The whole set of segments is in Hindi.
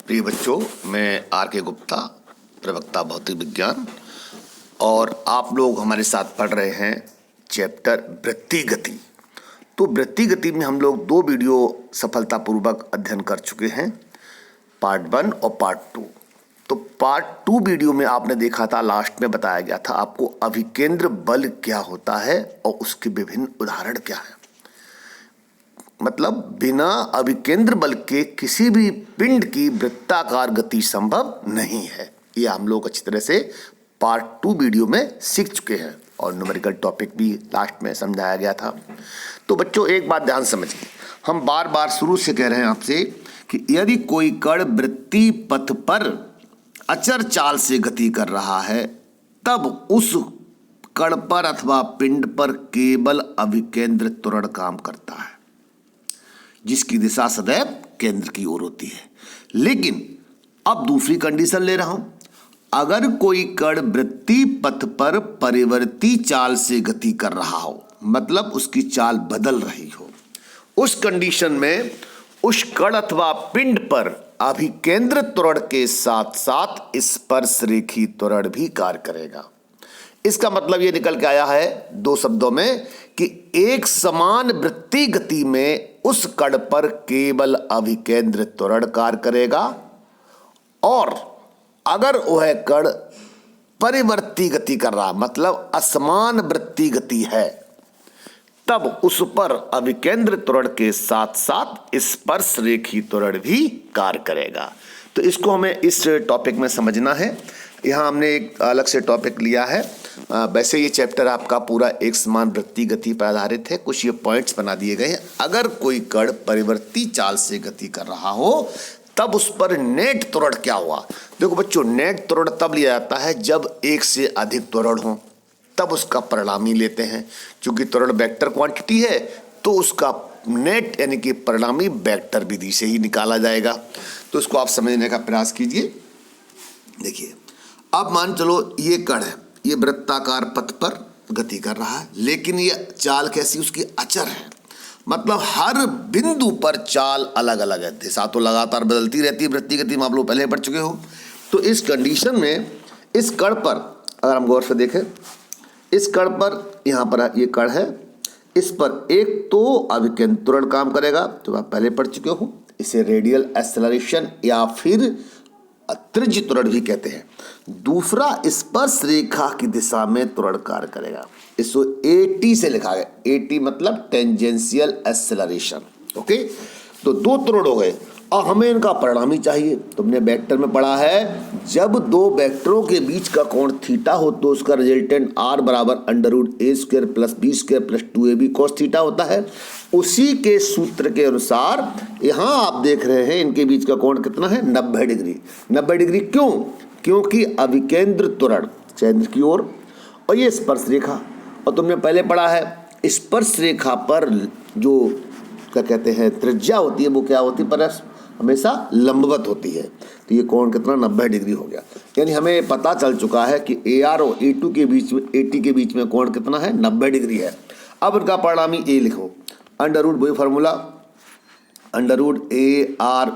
प्रिय बच्चों, मैं आर के गुप्ता, प्रवक्ता भौतिक विज्ञान, और आप लोग हमारे साथ पढ़ रहे हैं चैप्टर वृत्ति गति। तो वृत्ति गति में हम लोग 2 वीडियो सफलतापूर्वक अध्ययन कर चुके हैं, पार्ट 1 और पार्ट 2। तो पार्ट 2 वीडियो में आपने देखा था, लास्ट में बताया गया था आपको अभिकेंद्र बल क्या होता है और उसके विभिन्न उदाहरण क्या हैं। मतलब बिना अभिकेंद्र बल के किसी भी पिंड की वृत्ताकार गति संभव नहीं है। ये हम लोग अच्छी तरह से पार्ट 2 वीडियो में सीख चुके हैं और न्यूमेरिकल टॉपिक भी लास्ट में समझाया गया था। तो बच्चों एक बात ध्यान समझिए, हम बार बार शुरू से कह रहे हैं आपसे कि यदि कोई कण वृत्तीय पथ पर अचर चाल से गति कर रहा है, तब उस कण पर अथवा पिंड पर केवल अभिकेंद्र त्वरण काम करता है, जिसकी दिशा सदैव केंद्र की ओर होती है। लेकिन अब दूसरी कंडीशन ले रहा हूं, अगर कोई कण वृत्तीय पथ पर परिवर्ती चाल से गति कर रहा हो, मतलब उसकी चाल बदल रही हो, उस कंडीशन में उस कण अथवा पिंड पर अभिकेंद्र त्वरण के साथ साथ स्पर्शरेखी त्वरण भी कार्य करेगा। इसका मतलब यह निकल के आया है 2 शब्दों में कि एक समान वृत्तीय गति में उस कण पर केवल अभिकेंद्र त्वरण कार्य करेगा, और अगर वह कण परिवर्ती गति कर रहा, मतलब असमान वृत्तीय गति है, तब उस पर अभिकेंद्र त्वरण के साथ साथ स्पर्श रेखी त्वरण भी कार्य करेगा। तो इसको हमें इस टॉपिक में समझना है। यहाँ हमने एक अलग से टॉपिक लिया है। वैसे ये चैप्टर आपका पूरा एक समान वृत्तीय गति पर आधारित है। कुछ ये पॉइंट्स बना दिए गए हैं। अगर कोई कण परिवर्ती चाल से गति कर रहा हो, तब उस पर नेट त्वरण क्या हुआ। देखो बच्चों, नेट त्वरण तब लिया जाता है जब एक से अधिक त्वरण हो, तब उसका परिणामी लेते हैं। क्योंकि त्वरण वेक्टर क्वांटिटी है, तो उसका नेट यानी कि परिणामी वेक्टर विधि से ही निकाला जाएगा। तो इसको आप समझने का प्रयास कीजिए। देखिए, अब मान चलो ये कण है, ये वृत्ताकार पथ पर गति कर रहा है, लेकिन ये चाल कैसी, उसकी अचर है। मतलब हर बिंदु पर चाल अलग अलग है, दिशा तो लगातार बदलती रहती है वृत्तीय गति में, आप लोग पहले पढ़ चुके हो। तो इस कंडीशन में इस कण पर अगर हम गौर से देखें, इस कण पर, यहाँ पर ये कण है, इस पर एक तो अभिकेंद्र त्वरण काम करेगा, जो आप पहले पढ़ चुके हो। इसे रेडियल एक्सेलरेशन या फिर त्रिज्य त्वरण भी कहते हैं। दूसरा स्पर्श रेखा की दिशा में त्वरण कार्य करेगा। इसको AT से लिखा गया, AT मतलब टेंजेंशियल एक्सेलरेशन। ओके, तो 2 त्वरण हो गए और हमें इनका परिणामी चाहिए। तुमने वेक्टर में पढ़ा है, जब 2 वेक्टरों के बीच का कोण थीटा हो तो उसका रिजल्टेंट R बराबर √a² + b² + 2ab cos theta होता है। उसी के सूत्र के अनुसार यहाँ आप देख रहे हैं इनके बीच का कोण कितना है, 90 डिग्री। 90 डिग्री क्यों? क्योंकि अभिकेंद्र त्वरण केंद्र की ओर और ये स्पर्श रेखा। और तुमने पहले पढ़ा है स्पर्श रेखा पर जो क्या कहते हैं त्रिज्या होती है, वो क्या होती है, परस हमेशा लंबवत होती है। तो ये कोण कितना, 90 डिग्री हो गया। यानी हमें पता चल चुका है कि AR और A2 के बीच में, AT के बीच में कोण कितना है, 90 डिग्री है। अब इनका परिणामी A लिखो, √ वही formula, √AR²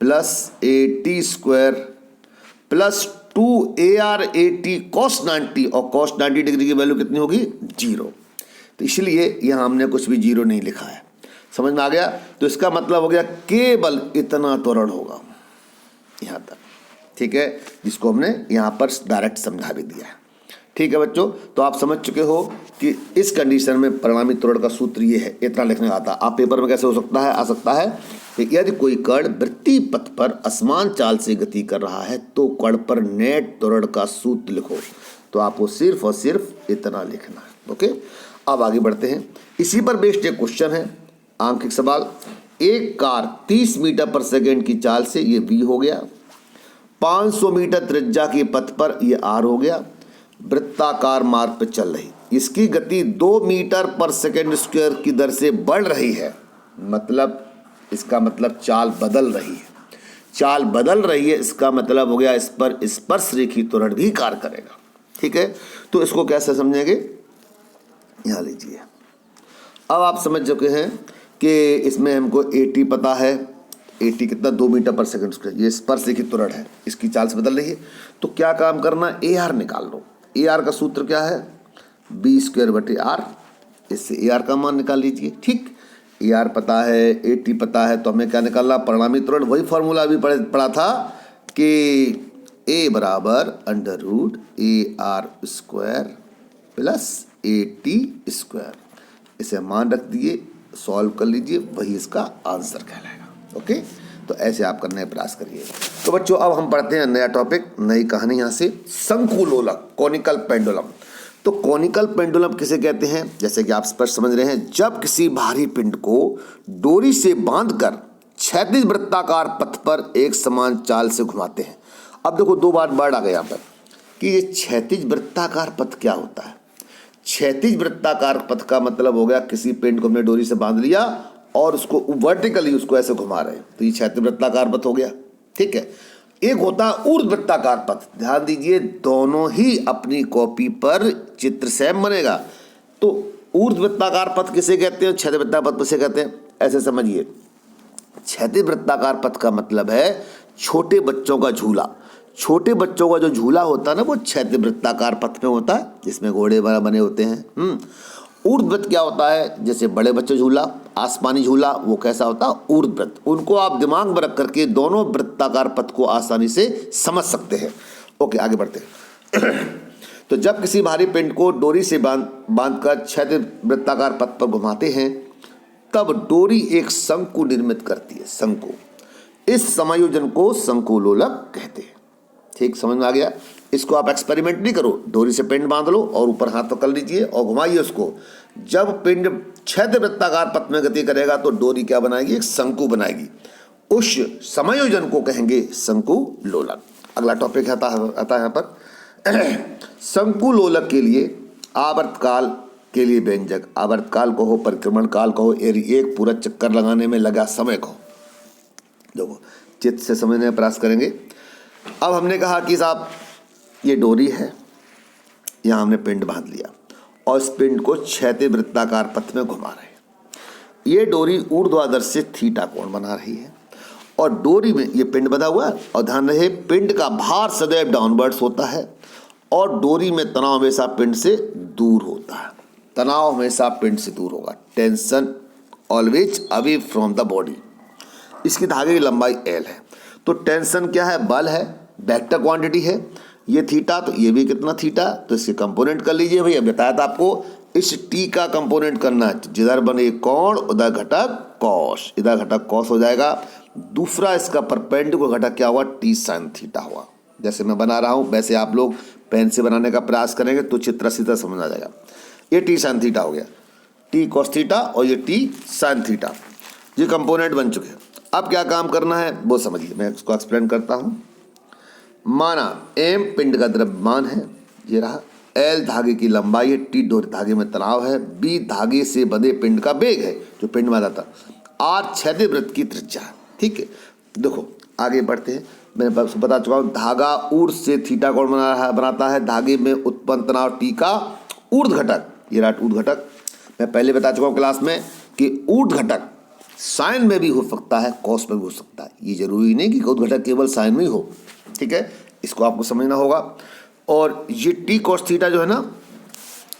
+ AT² + 2ARAT cos 90, और cos 90 डिग्री की वैल्यू कितनी होगी, 0। तो इसलिए यहाँ हमने कुछ भी 0 नहीं लिखा है। समझ में आ गया? तो इसका मतलब हो गया केवल इतना त्वरण होगा यहाँ तक। ठीक है, जिसको हमने यहाँ पर डायरेक्ट समझा भी दिया है। ठीक है बच्चों, तो आप समझ चुके हो कि इस कंडीशन में परिणामी त्वरण का सूत्र ये है। इतना लिखने आता है। आप पेपर में कैसे हो सकता है, आ सकता है कि यदि कोई कण वृत्तीय पथ पर असमान चाल से गति कर रहा है, तो कण पर नेट त्वरण का सूत्र लिखो। तो आपको सिर्फ और सिर्फ इतना लिखना है। ओके, अब आगे बढ़ते हैं। इसी पर बेस्ड एक क्वेश्चन है, आंकिक सवाल। एक कार 30 मीटर पर सेकेंड की चाल से, ये V हो गया, 500 मीटर त्रिज्या के पथ पर ये R हो गया, वृत्ताकार मार्ग पर चल रही, इसकी गति 2 मीटर पर सेकेंड स्क्वायर की दर से बढ़ रही है। मतलब इसका मतलब चाल बदल रही है। चाल बदल रही है, इसका मतलब हो गया इस पर स्पर्श रेखी त्वरण भी कार्य करेगा। ठीक है, तो इसको कैसे समझेंगे, यहाँ लीजिए। अब आप समझ चुके हैं कि इसमें हमको AT पता है, 80 कितना 2 मीटर पर सेकंड स्क्वायर, ये स्पर्श की त्वरण है, इसकी चाल से बदल रही है। तो क्या काम करना, ए आर निकाल लो। ए आर का सूत्र क्या है, बी स्क्वायर बटे आर, इससे ए आर का मान निकाल लीजिए। ठीक, ए आर पता है, 80 पता है, तो हमें क्या निकालना, परिणामी त्वरण। वही फॉर्मूला अभी पढ़ा था कि ए बराबर under root A R square plus 80 square. इसे मान रख दिए, सॉल्व कर लीजिए, वही इसका आंसर कहलाएगा। ओके, तो ऐसे आप करने का प्रयास करिए। तो बच्चों अब हम पढ़ते हैं नया टॉपिक, नई कहानी यहाँ से, शंकुलोलक, कॉनिकल पेंडुलम। तो कॉनिकल पेंडुलम किसे कहते हैं, जैसे कि आप स्पष्ट समझ रहे हैं, जब किसी भारी पिंड को डोरी से बांधकर क्षैतिज वृत्ताकार पथ पर एक समान चाल से घुमाते हैं। अब देखो दो बार वर्ड आ गए यहाँ पर कि ये क्षैतिज वृत्ताकार पथ क्या होता है। क्षैतिज वृत्ताकार पथ का मतलब हो गया किसी पिंड को हमने डोरी से बांध लिया और उसको वर्टिकली उसको ऐसे घुमा रहे हैं, तो ये क्षैतिज वृत्ताकार पथ हो गया। ठीक है, एक होता है ऊर्ध्व वृत्ताकार पथ। ध्यान दीजिए, दोनों ही अपनी कॉपी पर चित्र सेम बनेगा। तो ऊर्ध्व वृत्ताकार पथ किसे कहते हैं, क्षैतिज वृत्ताकार पथ किसे कहते हैं, ऐसे समझिए। क्षैतिज वृत्ताकार पथ का मतलब है छोटे बच्चों का झूला। छोटे बच्चों का जो झूला होता है ना, वो क्षैतिज वृत्ताकार पथ में होता है, जिसमें घोड़े बने होते हैं। ऊर्ध्ववृत्त क्या होता है, जैसे बड़े बच्चे झूला, आसमानी झूला, वो कैसा होता है, ऊर्ध्ववृत्त। उनको आप दिमाग में रख करके दोनों वृत्ताकार पथ को आसानी से समझ सकते हैं। ओके, आगे बढ़ते हैं। तो जब किसी भारी पिंड को डोरी से बांधकर क्षैतिज वृत्ताकार पथ पर घुमाते हैं, तब डोरी एक शंकु निर्मित करती है, शंकु। इस समायोजन को शंकुलोलक कहते हैं। ठीक, समझ में आ गया। इसको आप एक्सपेरिमेंट नहीं करो, डोरी से पिंड बांध लो और ऊपर हाथ पकड़ लीजिए और घुमाइए उसको। जब पिंड क्षैतिज वृत्ताकार पथ में गति करेगा तो डोरी क्या बनाएगी, एक शंकु बनाएगी। उस समायोजन को कहेंगे शंकुलोलक। अगला टॉपिक आता है यहाँ पर। शंकुलोलक के लिए आवर्तकाल के लिए व्यंजक, आवर्तकाल कहो, परिक्रमण काल कहो, एक पूरा चक्कर लगाने में लगा समय कहो। देखो चित्त से समझने का प्रयास करेंगे। अब हमने कहा कि साहब ये डोरी है, यहाँ हमने पिंड बांध लिया और इस पिंड को क्षैतिज वृत्ताकार पथ में घुमा रहे हैं। ये डोरी ऊर्ध्वाधर से थीटा कोण बना रही है और डोरी में ये पिंड बंधा हुआ है। और ध्यान रहे, पिंड का भार सदैव डाउनवर्ड्स होता है और डोरी में तनाव हमेशा पिंड से दूर होता है। तनाव हमेशा पिंड से दूर होगा, tension always away from the body. इसकी धागे की लंबाई L है। तो टेंशन क्या है, बल है, वेक्टर क्वांटिटी है। ये थीटा, तो ये भी कितना थीटा, तो इसके कंपोनेंट कर लीजिए। भैया बताया था आपको, इस टी का कंपोनेंट करना है, जिधर बने कोण उधर घटक कॉस, इधर घटक कॉस हो जाएगा। दूसरा इसका परपेंडिकुलर घटक क्या हुआ, टी साइन थीटा हुआ। जैसे मैं बना रहा हूँ वैसे आप लोग पेन से बनाने का प्रयास करेंगे तो चित्र सीधा समझ आ जाएगा। ये टी साइन थीटा हो गया, टी कॉस थीटा, और ये टी साइन थीटा, ये कंपोनेंट बन चुके हैं। अब क्या काम करना है वो समझिए, मैं इसको एक्सप्लेन करता हूँ। माना m पिंड का द्रव्यमान है, ये रहा, L धागे की लंबाई है, T डोरी धागे में तनाव है, B धागे से बंधे पिंड का वेग है जो पिंड में आता, R क्षैतिज वृत्त की त्रिज्या है। ठीक है, देखो आगे बढ़ते हैं। मैंने बता चुका हूँ, धागा ऊर्ध्व से थीटा कोण बनाता है, धागे में उत्पन्न तनाव T का ऊर्ध्व घटक, ये रहा ऊर्ध्व घटक। मैं पहले बता चुका हूँ क्लास में कि ऊर्ध्व घटक साइन में भी हो सकता है, कॉस में भी हो सकता है। ये जरूरी नहीं कि ऊर्ध्व घटक केवल साइन में ही हो। ठीक है, इसको आपको समझना होगा। और ये टी कॉस थीटा जो है ना,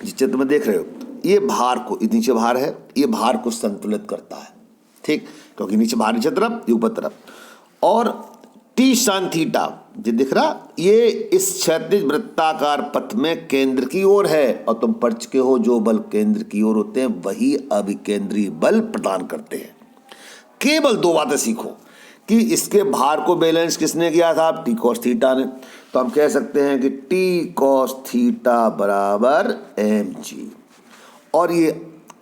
जिस चित्र में देख रहे हो, ये भार को, नीचे भार है, ये भार को संतुलित करता है। ठीक, क्योंकि नीचे भार नीचे तरफ, ये ऊपर तरफ। और टी साइन थीटा जो दिख रहा, ये इस क्षैतिज वृत्ताकार पथ में केंद्र की ओर है। और तुम पढ़ चुके हो, जो बल केंद्र की ओर होते हैं वही अभिकेंद्री बल प्रदान करते हैं। केवल दो बातें सीखो कि इसके भार को बैलेंस किसने किया था, टी कॉस थीटा ने। तो हम कह सकते हैं कि टी कॉस थीटा बराबर mg, और ये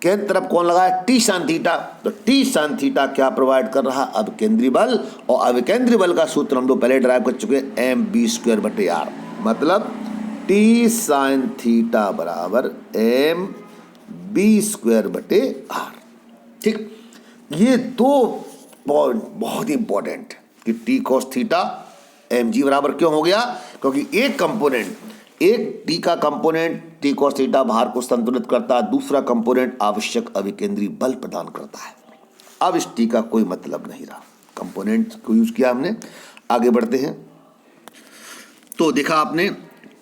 केंद्र तरफ कौन लगा है, टी साइन थीटा। तो टी साइन थीटा क्या प्रोवाइड कर रहा, अभिकेंद्री बल। और अभिकेंद्री बल का सूत्र हम लोग पहले ड्राइव कर चुके हैं, mb²/r। मतलब टी साइन थीटा बराबर mb²/r। ठीक, ये दो पॉइंट बहुत ही इंपॉर्टेंट कि टी कॉस थीटा mg बराबर क्यों हो गया, क्योंकि एक कंपोनेंट, एक टी का कंपोनेंट टी कॉस थीटा भार को संतुलित करता है, दूसरा कंपोनेंट आवश्यक अभिकेंद्री बल प्रदान करता है। अब इस टी का कोई मतलब नहीं रहा। कंपोनेंट को यूज किया हमने। आगे बढ़ते हैं तो देखा आपने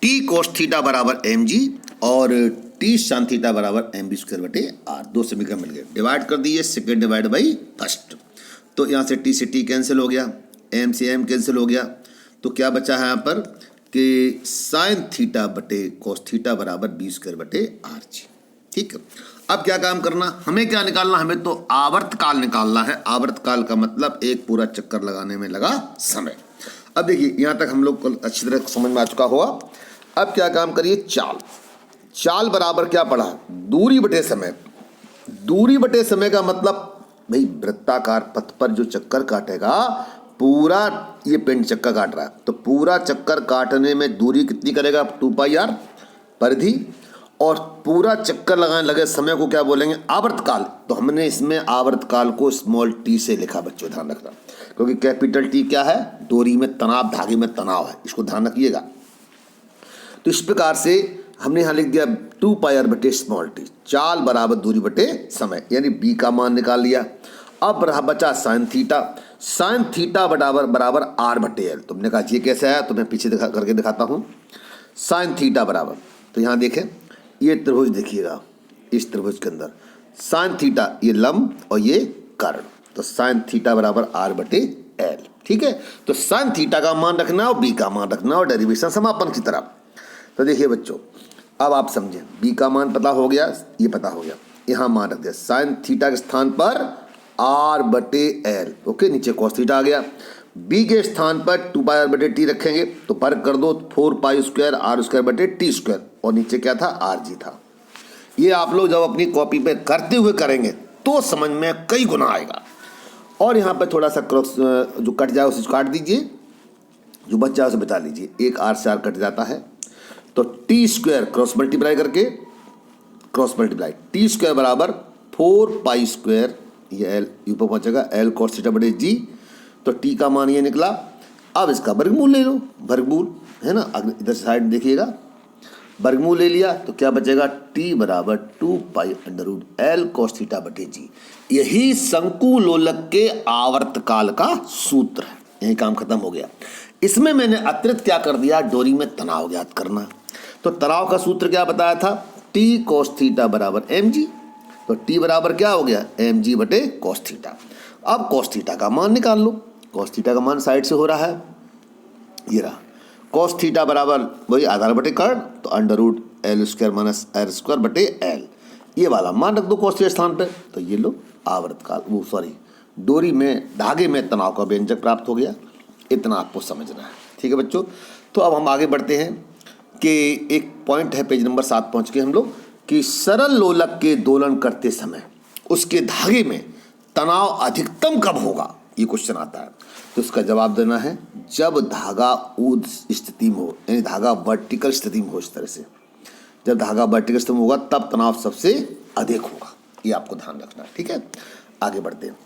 टी कोस थीटा बराबर एम जी और टी साइन थीटा बराबर एम बी स्क्वायर बटे आर, दो समीकरण मिल गए। डिवाइड कर दिए, सेकेंड डिवाइड बाई फर्स्ट, तो यहाँ से टी कैंसिल हो गया, एम से एम कैंसिल हो गया, तो क्या बचा है यहाँ पर कि साइन थीटा बटे कोस थीटा बराबर बी स्क्वायर बटे आर जी। ठीक है, अब क्या काम करना, हमें क्या निकालना, हमें तो आवर्तकाल निकालना है। आवर्तकाल का मतलब एक पूरा चक्कर लगाने में लगा समय। अब देखिए यहाँ तक हम लोग को अच्छी तरह समझ में आ चुका होगा। अब क्या काम करिए, चाल बराबर क्या पढ़ा, दूरी बटे समय। दूरी बटे समय का मतलब भाई वृत्ताकार पथ पर जो चक्कर काटेगा, पूरा ये पिंड चक्कर काट रहा है तो पूरा चक्कर काटने में दूरी कितनी करेगा, 2πr परिधि, और पूरा चक्कर लगाने लगे समय को क्या बोलेंगे, आवर्तकाल। तो हमने इसमें आवर्तकाल को स्मॉल टी से लिखा, बच्चों ध्यान रखना, क्योंकि कैपिटल टी क्या है, डोरी में तनाव, धागे में तनाव है, इसको ध्यान रखिएगा। तो इस प्रकार से हमने यहाँ लिख दिया 2πr बटे स्मॉल टी, चाल बराबर दूरी बटे समय, यानी बी का मान निकाल लिया। अब रहा बचा साइन थीटा बराबर आर बटे एल। तुमने कहा ये कैसे आया, तो मैं पीछे करके दिखाता हूँ। साइन थीटा बराबर, तो यहाँ देखें ये त्रिभुज देखिएगा, इस त्रिभुज के अंदर साइन थीटा ये लंब और ये कर्ण, तो साइन थीटा बराबर आर बटे एल। ठीक है, तो साइन थीटा का मान रखना और बी का मान रखना और डेरिवेशन समापन की तरफ। तो देखिए बच्चों, अब आप समझें, बी का मान पता हो गया, ये पता हो गया, यहाँ मान रख दिया साइन थीटा के स्थान पर आर बटे एल। ओके, नीचे कॉस थीटा आ गया। बी के स्थान पर 2πr बटे टी रखेंगे तो वर्ग कर दो, 4π स्क्वायर आर स्क्वायर बटे टी स्क्वायर, और नीचे क्या था, आर जी था। ये आप लोग जब अपनी कॉपी पे करते हुए करेंगे तो समझ में कई गुना आएगा। और यहाँ पर थोड़ा सा क्रॉस जो कट जाए उसे काट दीजिए, जो बच्चा उसे बता लीजिए, एक आर से आर कट जाता है, तो टी स्क्वायर क्रॉस मल्टीप्लाई करके क्रॉस मल्टीप्लाई टी स्क्वायर बराबर 4π स्क्वायर, ये एल ऊपर पहुँचेगा, एल कॉस थीटा बटे जी, तो टी का मान ये निकला। अब इसका वर्गमूल ले लो, वर्गमूल है ना, इधर साइड देखिएगा, वर्गमूल ले लिया तो क्या बचेगा, टी बराबर 2π√L cos थीटा बटे जी। यही शंकु लोलक के आवर्तकाल का सूत्र है, यही काम खत्म हो गया। इसमें मैंने अतिरिक्त क्या कर दिया, डोरी में तनाव ज्ञात करना। तो तनाव का सूत्र क्या बताया था, टी cos थीटा बराबर एम जी, तो टी बराबर क्या हो गया, एम जी बटे cos थीटा। अब cos थीटा का मान निकाल लो, cos थीटा का मान साइड से हो रहा है, ये रहा cos थीटा बराबर वही आधार बटे कर्ण, तो √L square minus R square बटे L, ये वाला मान रख दो cos के स्थान पे, तो ये लो आवर्तकाल डोरी में धागे में तनाव का व्यंजक प्राप्त हो गया। इतना आपको समझना है, ठीक है बच्चों। तो अब हम आगे बढ़ते हैं कि एक पॉइंट है, पेज नंबर 7 पहुँच के हम लोग, कि सरल लोलक के दोलन करते समय उसके धागे में तनाव अधिकतम कब होगा, ये क्वेश्चन आता है। तो इसका जवाब देना है जब धागा ऊर्ध्व स्थिति में हो, यानी धागा वर्टिकल स्थिति में हो। इस तरह से जब धागा वर्टिकल स्थिति में होगा तब तनाव सबसे अधिक होगा, ये आपको ध्यान रखना है, ठीक है। आगे बढ़ते हैं।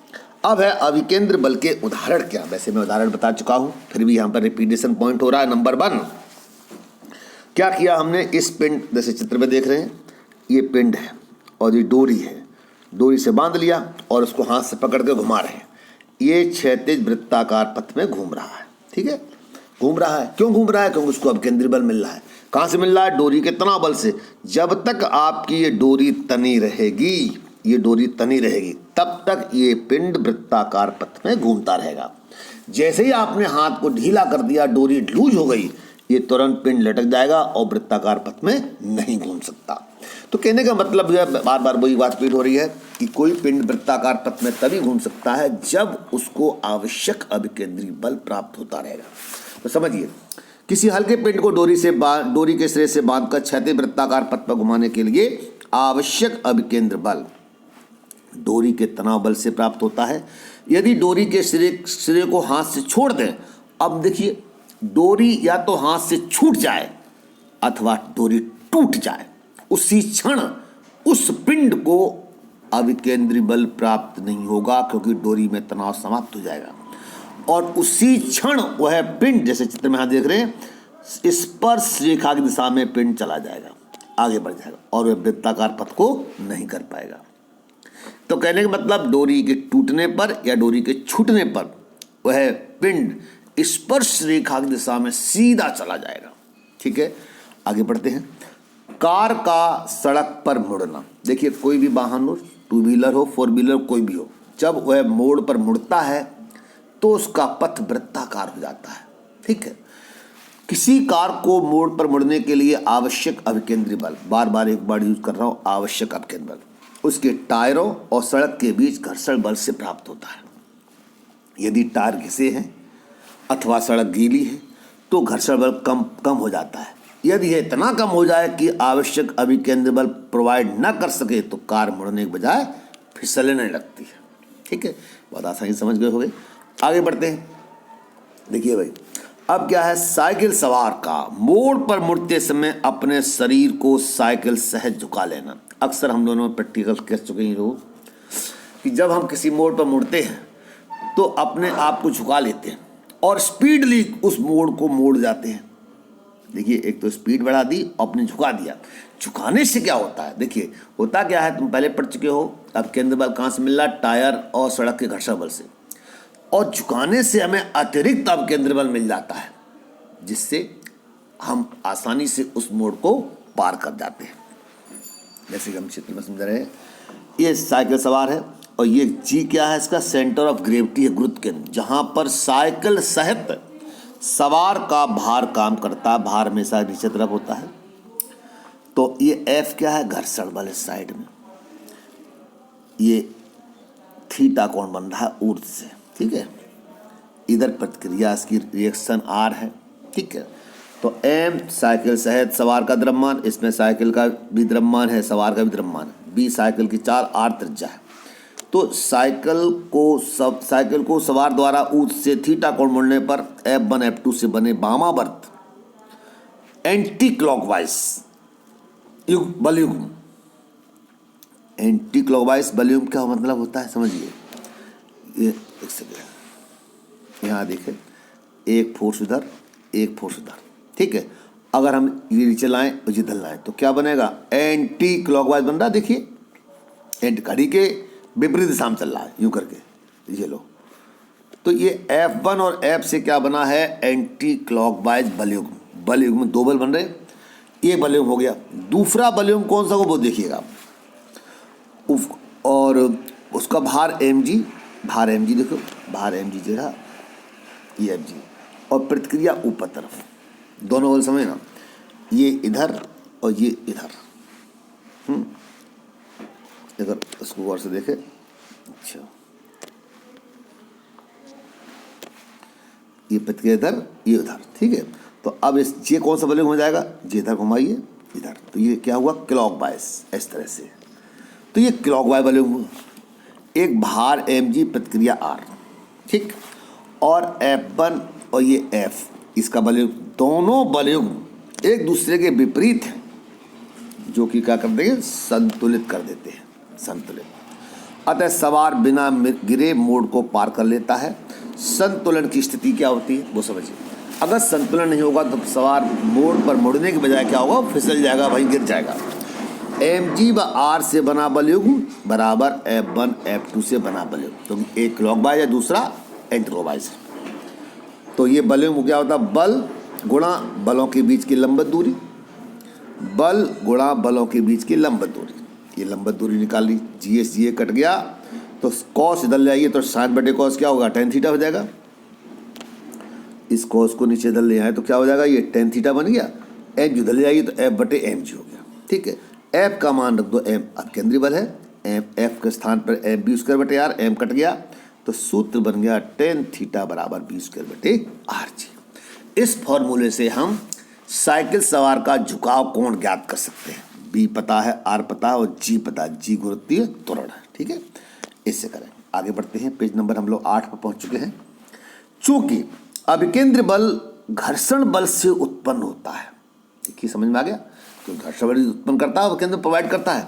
अब है अविकेंद्र बल के उदाहरण क्या। वैसे मैं उदाहरण बता चुका हूं, फिर भी यहाँ पर रिपीटेशन पॉइंट हो रहा है। नंबर 1, क्या किया हमने, इस पिंड, जैसे चित्र में देख रहे हैं, ये पिंड है और ये डोरी है, डोरी से बांध लिया और उसको हाथ से पकड़ के घुमा रहे हैं। ये क्षैतिज वृत्ताकार पथ में घूम रहा है, ठीक है, घूम रहा है। क्यों घूम रहा है, क्योंकि उसको अभिकेंद्री बल मिल रहा है। कहाँ से मिल रहा है, डोरी के तनाव बल से। जब तक आपकी ये डोरी तनी रहेगी, ये डोरी तनी रहेगी, तब तक ये पिंड वृत्ताकार पथ में घूमता रहेगा। जैसे ही आपने हाथ को ढीला कर दिया, डोरी लूज हो गई, ये तुरंत पिंड लटक जाएगा और वृत्ताकार पथ में नहीं घूम सकता। तो कहने का मतलब है, बार बार वही बात रिपीट हो रही है कि कोई पिंड वृत्ताकार पथ में तभी घूम सकता है जब उसको आवश्यक अभिकेंद्री बल प्राप्त होता रहेगा। तो समझिए, किसी हल्के पिंड को डोरी के सिरे से बांधकर क्षैतिज वृत्ताकार पथ पर घुमाने के लिए आवश्यक अभिकेंद्र बल डोरी के तनाव बल से प्राप्त होता है। यदि डोरी के सिरे को हाथ से छोड़ दें, अब देखिए, डोरी या तो हाथ से छूट जाए अथवा डोरी टूट जाए, उसी क्षण उस पिंड को अभिकेंद्री बल प्राप्त नहीं होगा, क्योंकि डोरी में तनाव समाप्त हो जाएगा और उसी क्षण वह पिंड, जैसे चित्र में यहाँ देख रहे हैं, स्पर्श रेखा की दिशा में पिंड चला जाएगा, आगे बढ़ जाएगा और वह वृत्ताकार पथ को नहीं कर पाएगा। तो कहने का मतलब, डोरी के टूटने पर या डोरी के छूटने पर वह पिंड स्पर्श रेखा की दिशा में सीधा चला जाएगा। ठीक है, आगे बढ़ते हैं। कार का सड़क पर मुड़ना। देखिए, कोई भी वाहन हो, टू व्हीलर हो, फोर व्हीलर, कोई भी हो, जब वह मोड़ पर मुड़ता है तो उसका पथ वृत्ताकार हो जाता है। ठीक है, किसी कार को मोड़ पर मुड़ने के लिए आवश्यक अभिकेंद्री बल, बार बार एक बार यूज कर रहा हूँ, आवश्यक अभिकेंद्री बल उसके टायरों और सड़क के बीच घर्षण बल से प्राप्त होता है। यदि टायर घिसे हैं अथवा सड़क गीली है तो घर्षण बल कम हो जाता है। यदि यह इतना कम हो जाए कि आवश्यक अभिकेंद्री बल प्रोवाइड न कर सके तो कार मुड़ने के बजाय फिसलने लगती है। ठीक है, बहुत आसानी से समझ गए होंगे। आगे बढ़ते हैं। देखिए भाई, अब क्या है, साइकिल सवार का मोड़ पर मुड़ते समय अपने शरीर को साइकिल सहज झुका लेना। अक्सर हम दोनों प्रैक्टिकल कर चुके हैं लोग कि जब हम किसी मोड़ पर मुड़ते हैं तो अपने आप को झुका लेते हैं और स्पीडली उस मोड़ को मोड़ जाते हैं। देखिए, एक तो स्पीड बढ़ा दी, अपने झुका दिया। झुकाने से क्या होता है, देखिए होता क्या है, तुम पहले पढ़ चुके हो। अब केंद्र बल कहाँ से मिल रहा, टायर और सड़क के घर्षण बल से, और झुकाने से हमें अतिरिक्त अब केंद्र बल मिल जाता है, जिससे हम आसानी से उस मोड़ को पार कर जाते हैं। जैसे कि हम चित्र में समझ रहे हैं, ये साइकिल सवार है और ये जी क्या है, इसका सेंटर ऑफ ग्रेविटी है, गुरुत्व केंद्र, जहां पर साइकिल सहित सवार का भार काम करता है। भार हमेशा नीचे तरफ होता है। तो ये एफ क्या है, घर्षण बल इस साइड में, ये थीटा कोण बन रहा है ऊर्ध्व से। ठीक है, इधर प्रतिक्रिया इसकी रिएक्शन आर है। ठीक है, तो एम साइकिल सहित सवार का द्रव्यमान, इसमें साइकिल का भी द्रव्यमान है, सवार का भी द्रव्यमान है। बी साइकिल की चाल, आर त्रिज्या है। तो साइकिल को सवार द्वारा ऊर्ध्व से थीटा कोण मोड़ने पर F1 F2 से बने वामावर्त एंटी क्लॉकवाइज बलयुग्म। एंटी क्लॉकवाइज बलयुग्म क्या मतलब होता है, समझिए। ये एक सेकेंड, यहाँ देखें, एक फोर्स उधर, एक फोर्स उधर। ठीक है, अगर हम ये नीचे लाएं और इधर लाएं तो क्या बनेगा, एंटी क्लॉकवाइज बन रहा है। देखिए, एंटी घड़ी के विपरीत दिशा में चल रहा है, यूं करके, ये लो। तो ये F1 और F से क्या बना है, एंटी क्लॉकवाइज बलयुग्म। बलयुग्म दो बल बन रहे, ये बलयुग्म हो गया। दूसरा बलयुग्म कौन सा हो, वो देखिएगा, और उसका भार mg, भार mg देखो, भार mg जो रहा ये mg, और प्रतिक्रिया ऊपर तरफ, दोनों बल समझना, ये इधर और ये इधर। अगर इसको गौर से देखें, अच्छा, ये प्रतिक्रिया इधर, ये उधर। ठीक है, तो अब इस ये कौन सा बलयुग्म हो जाएगा, ये इधर घुमाइए इधर, तो ये क्या हुआ, क्लॉकवाइज, इस तरह से। तो ये क्लॉकवाइज बलयुग्म, एक भार mg, प्रतिक्रिया r। ठीक, और F1 और ये F, इसका बलयुग्म, दोनों बलयुग्म एक दूसरे के विपरीत हैं, जो कि क्या कर देंगे, संतुलित कर देते हैं, संतुलित। अतः सवार बिना गिरे मोड़ को पार कर लेता है। संतुलन की स्थिति क्या होती है वो समझिए। अगर संतुलन नहीं होगा तो सवार मोड़ पर मुड़ने के बजाय क्या होगा, फिसल जाएगा, वहीं गिर जाएगा। mg व r से बना बलयुग्म बराबर F1 F2 से बना बलयुग्म। तो एक क्लॉकवाइज है, दूसरा एंटी क्लॉकवाइज है। तो ये बलयुग्म क्या होता है, बल गुणा बलों के बीच की लंबवत दूरी, बल गुणा बलों के बीच की लंबवत दूरी। ये लंबवत दूरी निकाल ली, GS कट गया तो कॉस इधर ले आइए तो साइन बटे कॉस क्या होगा, tan थीटा हो जाएगा। इस कॉस को नीचे इधर ले आए तो क्या हो जाएगा, ये tan थीटा बन गया। एम इधर ले आइए तो F बटे mg हो गया। ठीक है, F का मान रख दो, m अब केंद्रीय बल है, F के स्थान पर b स्क्वायर बटे r, m कट गया तो सूत्र बन गया tan थीटा बराबर b स्क्वायर बटे rg। इस फॉर्मूले से हम साइकिल सवार का झुकाव कोण ज्ञात कर सकते हैं। B पता है, R पता है और G पता है, G गुरुत्वीय त्वरण है। ठीक है, इससे करें। आगे बढ़ते हैं, पेज नंबर हम लोग 8 पर पहुंच चुके हैं। चूंकि अभिकेंद्र बल घर्षण बल से उत्पन्न होता है, देखिए समझ में आ गया, तो घर्षण बल उत्पन्न करता है, अभिकेंद्र प्रोवाइड करता है।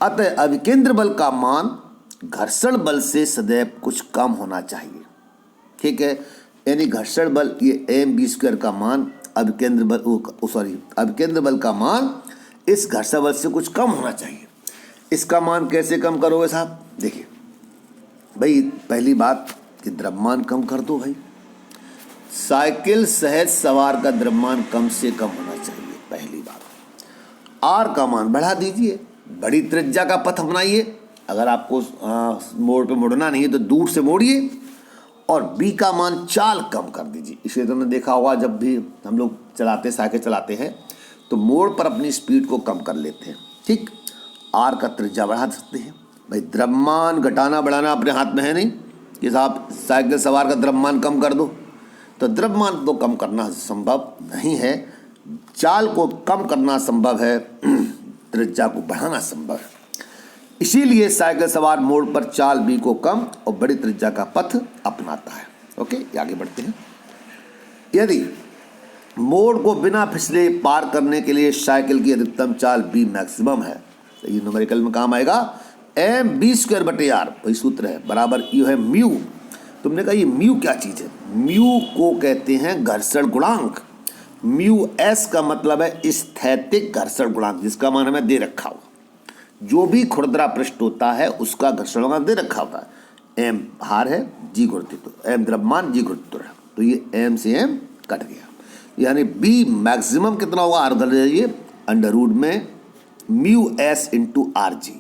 अतः अभिकेंद्र बल का मान घर्षण बल से सदैव कुछ कम होना चाहिए। ठीक है, यानी घर्षण बल ये mb स्क्वायर का मान अभिकेंद्र बल का मान इस घर्षण बल से कुछ कम होना चाहिए। इसका मान कैसे कम करोगे साहब, देखिए भाई, पहली बात कि द्रव्यमान कम कर दो भाई। साइकिल सहज सवार का द्रव्यमान कम से कम होना चाहिए, पहली बात। आर का मान बढ़ा दीजिए, बड़ी त्रिज्या का पथ अपनाइए। अगर आपको मोड़ पे मुड़ना नहीं है तो दूर से मोड़िए। और बी का मान चाल कम कर दीजिए। इसलिए तुमने देखा होगा जब भी हम लोग चलाते साइकिल चलाते हैं तो मोड़ पर अपनी स्पीड को कम कर लेते हैं, ठीक। आर का त्रिज्या बढ़ा सकते हैं भाई। द्रव्यमान घटाना बढ़ाना अपने हाथ में है नहीं कि साहब साइकिल सवार का द्रव्यमान कम कर दो। तो द्रव्यमान तो कम करना संभव नहीं है, चाल को कम करना संभव है, त्रिज्या को बढ़ाना संभव है। इसीलिए साइकिल सवार मोड़ पर चाल बी को कम और बड़ी त्रिज्या का पथ अपनाता है। ओके, आगे बढ़ते हैं। यदि मोड़ को बिना फिसले पार करने के लिए साइकिल की अधिकतम चाल बी मैक्सिमम है तो ये न्यूमेरिकल में काम आएगा। एम बी स्क्वायर बटे आर, वही सूत्र है, बराबर यू है म्यू। तुमने कहा ये म्यू क्या चीज़ है? म्यू को कहते हैं घर्षण गुणांक। म्यू एस का मतलब है स्थैतिक घर्षण गुणांक, जिसका मान हमें दे रखा हुआ। जो भी खुरदरा पृष्ठ होता है उसका घर्षण गुणांक दे रखा होता है। एम भार है, जी गुरुत्व, एम द्रव्यमान, जी गुरुत्व है, तो ये एम से एम कट गया। यानी बी मैक्सिमम कितना होगा? आर कर जाइए अंडर रूट में mu S into R G.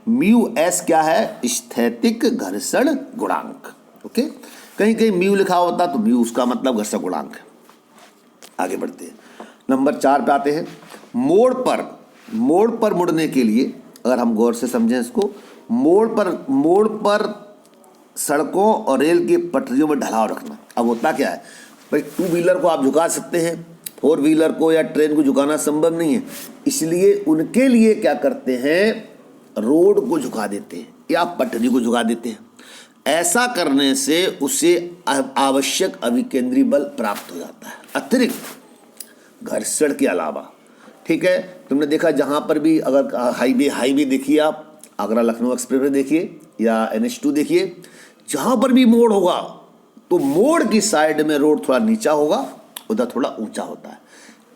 Mu S क्या है? स्थैतिक घर्षण गुणांक। ओके, कहीं कहीं म्यू लिखा होता तो म्यू उसका मतलब घर्षण गुणांक है। आगे बढ़ते हैं, नंबर 4 पे आते हैं। मोड़ पर मुड़ने के लिए, अगर हम गौर से समझें इसको, मोड़ पर सड़कों और रेल की पटरियों में ढलाव रखना। अब होता क्या है भाई, 2 व्हीलर को आप झुका सकते हैं, 4 व्हीलर को या ट्रेन को झुकाना संभव नहीं है। इसलिए उनके लिए क्या करते हैं, रोड को झुका देते हैं या पटरी को झुका देते हैं। ऐसा करने से उसे आवश्यक अभिकेंद्री बल प्राप्त हो जाता है, अतिरिक्त घर्षण के अलावा। ठीक है, तुमने देखा जहाँ पर भी, अगर हाईवे देखिए आप, आगरा लखनऊ एक्सप्रेस वे देखिए या NH2 देखिए, जहाँ पर भी मोड़ होगा तो मोड़ की साइड में रोड थोड़ा नीचा होगा, उधर थोड़ा ऊंचा होता है।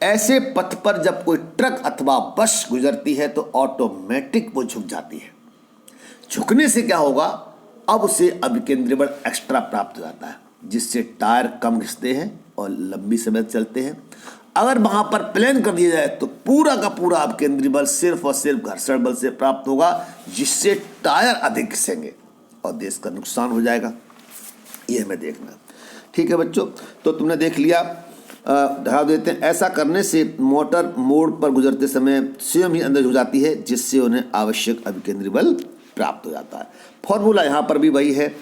ऐसे पथ पर जब कोई ट्रक अथवा बस गुजरती है तो ऑटोमेटिक वो झुक जाती है। झुकने से क्या होगा, अब उसे अभिकेंद्री बल एक्स्ट्रा प्राप्त हो जाता है, जिससे टायर कम घिसते हैं और लंबी समय चलते हैं। अगर वहां पर प्लेन कर दिया जाए तो पूरा का पूरा अभिकेंद्री बल सिर्फ और सिर्फ घर्षण बल से प्राप्त होगा, जिससे टायर अधिक घिसेंगे और देश का नुकसान हो जाएगा। ये हमें देखना। ठीक है बच्चों, तो तुमने देख लिया। ढाल देते हैं। ऐसा करने से मोटर मोड़ पर गुजरते समय स्वयं ही अंदर हो जाती है, जिससे उन्हें आवश्यक अभिकेंद्री बल प्राप्त हो जाता है। फॉर्मूला यहाँ पर भी वही है,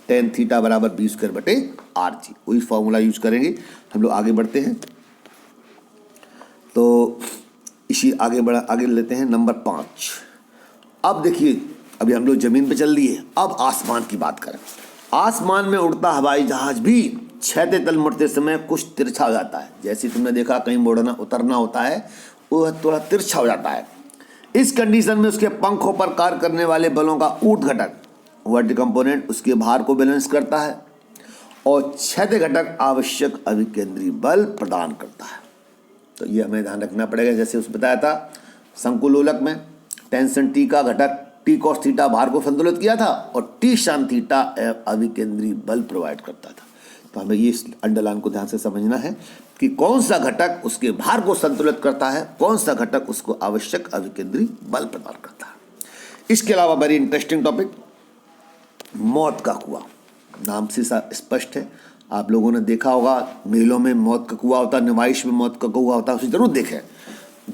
tan थीटा बराबर बी स्क्वायर बटे आर जी, वही फॉर्मूला यूज करेंगे। हम लोग आगे बढ़ते हैं, तो इसी आगे लेते हैं नंबर 5। अब देखिए, अभी हम लोग जमीन पे चल लिए, अब आसमान की बात करें। आसमान में उड़ता हवाई जहाज भी क्षैतिज तल मुड़ते समय कुछ तिरछा हो जाता है। जैसे तुमने देखा कहीं मुड़ना उतरना होता है, वो थोड़ा तिरछा हो जाता है। इस कंडीशन में उसके पंखों पर कार्य करने वाले बलों का ऊर्ध घटक, वर्टिकल कंपोनेंट, उसके भार को बैलेंस करता है और क्षैतिज घटक आवश्यक अभिकेंद्री बल प्रदान करता है। तो ये हमें ध्यान रखना पड़ेगा। जैसे उसने बताया था संकुलोलक में टेंशन टी का घटक टी कॉस थीटा भार को संतुलित किया था और टी शान थीटा अभिकेंद्री बल प्रोवाइड करता था। तो हमें ये अंडरलाइन को ध्यान से समझना है कि कौन सा घटक उसके भार को संतुलित करता है, कौन सा घटक उसको आवश्यक अभिकेंद्री बल प्रदान करता है। इसके अलावा वेरी इंटरेस्टिंग टॉपिक, मौत का कुआं। नाम से स्पष्ट है, आप लोगों ने देखा होगा मेलों में मौत का कुआं होता है, नुमाइश में मौत का कुआं होता है, उसे जरूर देखें।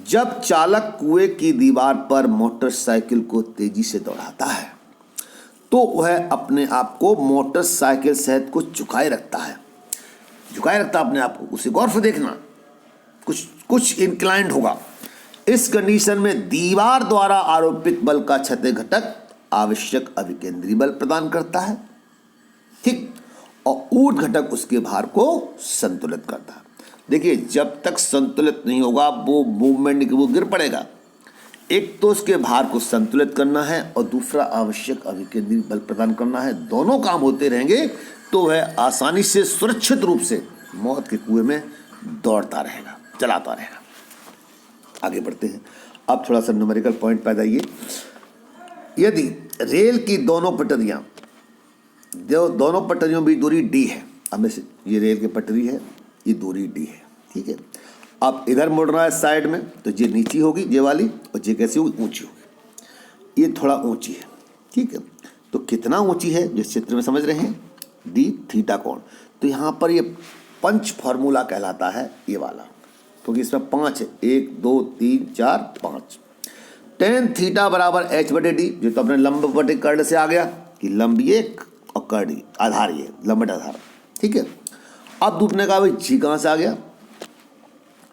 जब चालक कुएं की दीवार पर मोटरसाइकिल को तेजी से दौड़ाता है तो वह अपने आप को मोटरसाइकिल सहित कुछ झुकाए रखता है, अपने आप को। उसे गौर से देखना, कुछ इंक्लाइंड होगा। इस कंडीशन में दीवार द्वारा आरोपित बल का क्षैतिज घटक आवश्यक अभिकेंद्री बल प्रदान करता है, ठीक, और ऊर्ध्व घटक उसके भार को संतुलित करता है। देखिए, जब तक संतुलित नहीं होगा वो मूवमेंट, वो गिर पड़ेगा। एक तो उसके भार को संतुलित करना है और दूसरा आवश्यक अभिकेंद्री बल प्रदान करना है। दोनों काम होते रहेंगे तो वह आसानी से सुरक्षित रूप से मौत के कुएं में दौड़ता रहेगा, चलाता रहेगा। आगे बढ़ते हैं। अब थोड़ा सा न्यूमेरिकल पॉइंट पैदा। यदि रेल की दोनों पटरियां जो दोनों पटरियों की दूरी डी है, अब में से ये रेल की पटरी है, ये दूरी डी है, ठीक है। अब इधर मुड़ रहा है साइड में, तो ये नीची होगी ये वाली, और ये कैसी होगी, ऊंची होगी। ये थोड़ा ऊंची है, ठीक है। तो कितना ऊंची है जिस चित्र में समझ रहे हैं, डी थीटा कोण। तो यहाँ पर ये पंच फार्मूला कहलाता है ये वाला, क्योंकि इसमें 5 है, 1 2 3 4 5। टेन थीटा बराबर एच बटे डी, जो तो अपने लंब बटे कर्ण से आ गया कि लंब ये और कर्ण ये, आधार ये, लंब बटे आधार, ठीक है। अब दूसरे कहा भाई जी कहाँ से आ गया,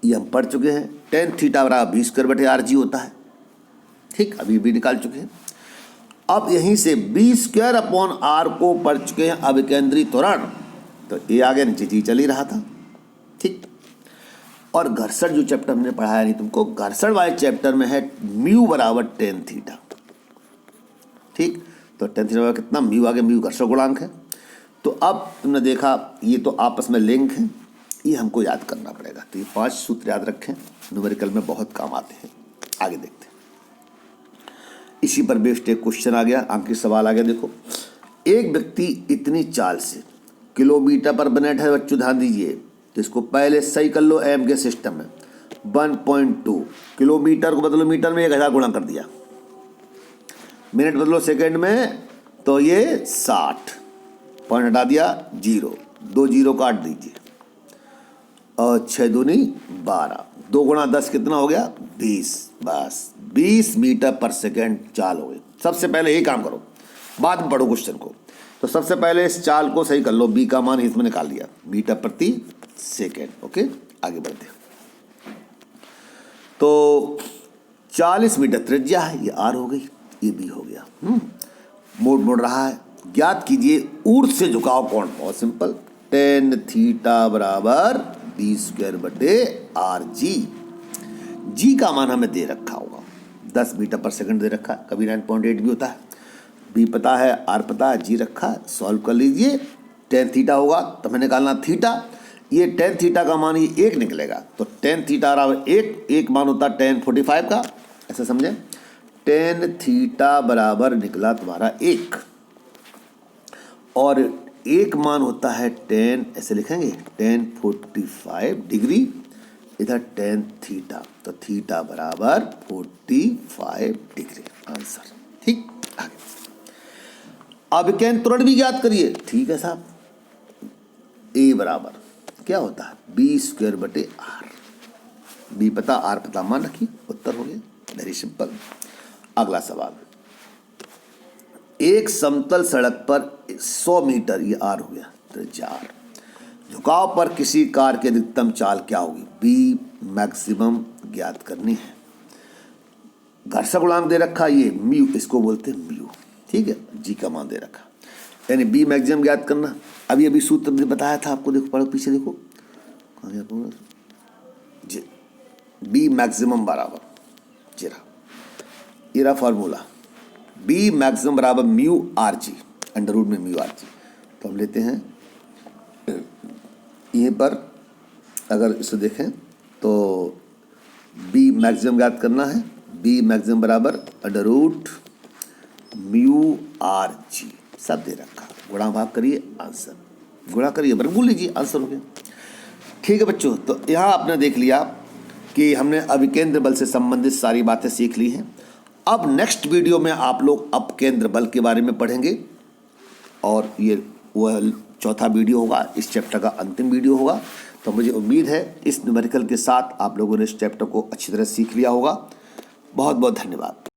ये हम पढ़ चुके हैं। टेन थीटा बराबर बी स्क्वायर बटे आर जी होता है, ठीक, अभी भी निकाल चुके हैं। अब यहीं से बी स्क्वायर अपॉन आर को पढ़ चुके हैं अभिकेंद्री त्वरण, तो ये आगे नीचे जी चल ही रहा था, ठीक। और घर्षण जो चैप्टर हमने पढ़ाया नहीं तुमको, घर्षण वाले चैप्टर में है म्यू बराबर टेन थीटा, ठीक। तो टेन थीटा बराबर कितना, म्यू आगे, म्यू घर्षण गुणांक है। तो अब तुमने देखा ये तो आपस में लिंक है, ये हमको याद करना पड़ेगा। तो ये 5 सूत्र याद रखें, न्यूमेरिकल में बहुत काम आते हैं। आगे देखते हैं, इसी पर बेस्ड एक क्वेश्चन आ गया, अंकित सवाल आ गया। देखो, एक व्यक्ति इतनी चाल से किलोमीटर पर मिनट है, बच्चों ध्यान दीजिए, तो इसको पहले सही कर लो। एम के सिस्टम में 1.2 किलोमीटर को बदलो मीटर में, 1000 गुणा कर दिया, मिनट बदलो सेकंड में, तो ये 60, पॉइंट हटा दिया 0, 2 0 काट दीजिए, और 6 दूनी 12, 2 गुणा 10 कितना हो गया, 20, बस 20 मीटर पर सेकेंड चाल हो गई। सबसे पहले यही काम करो, बाद में पढ़ो क्वेश्चन को। तो सबसे पहले इस चाल को सही कर लो, बी का मान इसमें निकाल लिया, मीटर प्रति सेकेंड। ओके, आगे बढ़ते हैं। तो 40 मीटर त्रिज्या है, ये आर हो गई, ये बी हो गया। मोड़ रहा है। ज्ञात कीजिए ऊर्ध्व से झुकाव कोण, बहुत सिंपल, टेन थीटा बराबर बी स्क्वायर बटे आर जी। जी का मान हमें दे रखा होगा 10 मीटर पर सेकंड दे रखा है, कभी 9.8 भी होता है। बी पता है, आर पता है, जी रखा है, सॉल्व कर लीजिए। टेन थीटा होगा तो हमें निकालना थीटा, ये टेन थीटा का मान ये 1 निकलेगा, तो टेन थीटा बराबर 1 मान होता है टेन 45 का, ऐसा समझें। टेन थीटा बराबर निकला तुम्हारा 1, और 1 मान होता है टेन, ऐसे लिखेंगे, टेन 45 डिग्री, इधर टेन थीटा, तो थीटा बराबर 45 डिग्री, आंसर, ठीक। आगे अभिकेंद्र त्वरण भी ज्ञात करिए, ठीक है साहब। ए बराबर क्या होता है, बी स्क्वायर बटे आर, बी पता आर पता, मान रखिए, उत्तर हो गया, वेरी सिंपल। अगला सवाल, एक समतल सड़क पर 100 मीटर, ये आर हो गया, त्रिज्या आर, झुकाव पर किसी कार की अधिकतम चाल क्या होगी, बी मैक्सिमम ज्ञात करनी है। घर्षण गुणांक दे रखा, ये म्यू, इसको बोलते हैं म्यू, ठीक है। जी का मान दे रखा, यानी बी मैक्सिमम ज्ञात करना। अभी सूत्र बताया था आपको, देखो पढ़ो पीछे, देखो कहाँ गया जी, बी मैक्सिमम बराबर जी रहा, ये रहा फॉर्मूला, बी मैक्सिमम बराबर mu R G, under root में म्यू आर जी। तो हम लेते हैं यहीं पर, अगर इसे देखें तो बी मैक्सिमम ज्ञात करना है, बी मैक्सिमम बराबर under root mu R G, सब दे रखा, गुणा भाग करिए, आंसर, गुणा करिए, वर्गमूल लीजिए, आंसर हो गया। ठीक है बच्चों, तो यहाँ आपने देख लिया कि हमने अभिकेंद्र बल से संबंधित सारी बातें सीख ली हैं। अब नेक्स्ट वीडियो में आप लोग अपकेंद्र बल के बारे में पढ़ेंगे, और ये वह चौथा वीडियो होगा, इस चैप्टर का अंतिम वीडियो होगा। तो मुझे उम्मीद है इस न्यूमेरिकल के साथ आप लोगों ने इस चैप्टर को अच्छी तरह सीख लिया होगा। बहुत बहुत धन्यवाद।